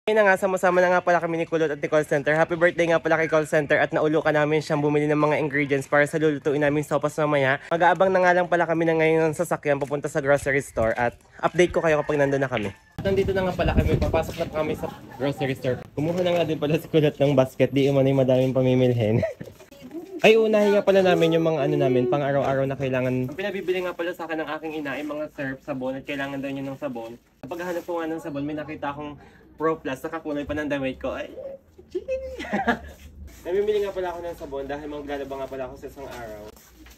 Ngayon na nga, sama-sama na nga pala kami ni Kulot at ni call center. Happy birthday nga pala kay call center at naulokan namin siyang bumili ng mga ingredients para sa lulutuin namin sopas mamaya. Mag-aabang na nga lang pala kami na ngayon ng sasakyan papunta sa grocery store at update ko kayo kapag nandun na kami. Nandito na nga pala kami, papasok na kami sa grocery store. Kumuha na nga din pala si Kulot ng basket, di umano'y madaming pamimilhin. Ay, unahin nga pala namin yung mga ano namin, pang araw-araw na kailangan. Pinabibili nga pala sa akin ng aking ina, yung mga surf, sabon, at kailangan daw niya ng sabon. Kapag hanap ko nga ng sabon, may nakita akong Pro Plus, nakakulay pa ng damit ko. Ay, namimili nga pala ako ng sabon dahil maglalaba nga pala ako sa isang araw.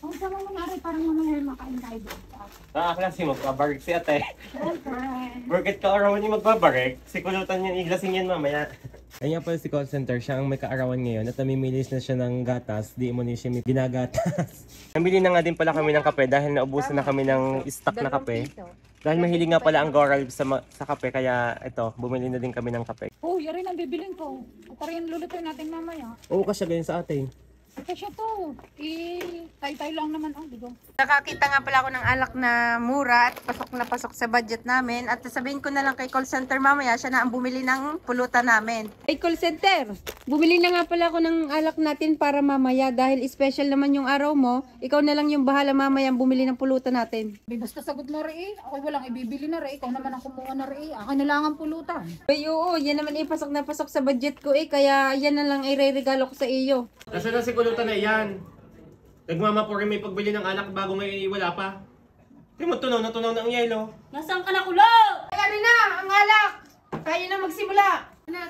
Ang sama mo na rin, parang mamaya makain tayo dito. Klase mo, magbabarek si ate. Siyempre. Burkit ka arawan yung magbabarek, si Kulutan yan, iglasing yan mamaya. Ayun nga pala si call center, siya ang may kaarawan ngayon at namimilis na siya ng gatas, di mo niya siya ginagatas. Namili na nga din pala kami ng kape dahil naubusan na kami ng stock na kape. Dahil mahilig nga pala ang Goral sa kape, kaya ito, bumili na din kami ng kape. Oh, yari ang bibilin ko. Ito rin lulutuin natin mamaya. Oo, kasi ganyan sa atin. Kasi to, tay-tay lang naman. Oh, digo. Nakakita nga pala ako ng alak na mura at pasok na pasok sa budget namin. At sabihin ko na lang kay call center mamaya, siya na ang bumili ng pulutan namin. Ay, call center, bumili na nga pala ako ng alak natin para mamaya dahil special naman yung araw mo. Ikaw na lang yung bahala mamaya bumili ng pulutan natin. Basta sagot mo rin ako walang ibibili na rin. Ikaw naman ang kumuha na rin. Akin na lang ang pulutan. Ay, oo, yan naman pasok na pasok sa budget ko kaya yan na lang ireregalo ko sa iyo. Nasaan na si Kulutan na yan? Nagmamapuri may pagbili ng alak bago ngayon wala pa. Hindi mo tunaw na tunaw ng yelo. Nasaan ka na, Kulo? Ano na, ang alak! Tayo na magsimula.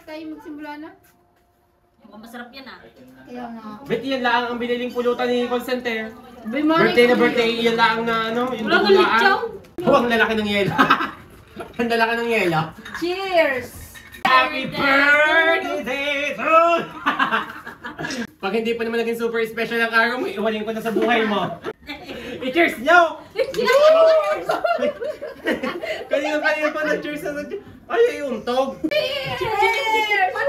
Tayo magsimula na. Masarap yan ah. Kaya nga. Bet yan lang ang biniling pulutan ni call center. Bimani, Birthday na birthday, yan lang na ano, yung dugulaan. Huwag lalaki ng yelo. Ang lalaki ng yelo. Cheers! Happy birthday to Pag hindi pa naman naging super special ang araw mo, iwanin ko na sa buhay mo. I-cheers nyo! Kanina pa nag-cheers na nag-cheers. Ay, untog! Cheers!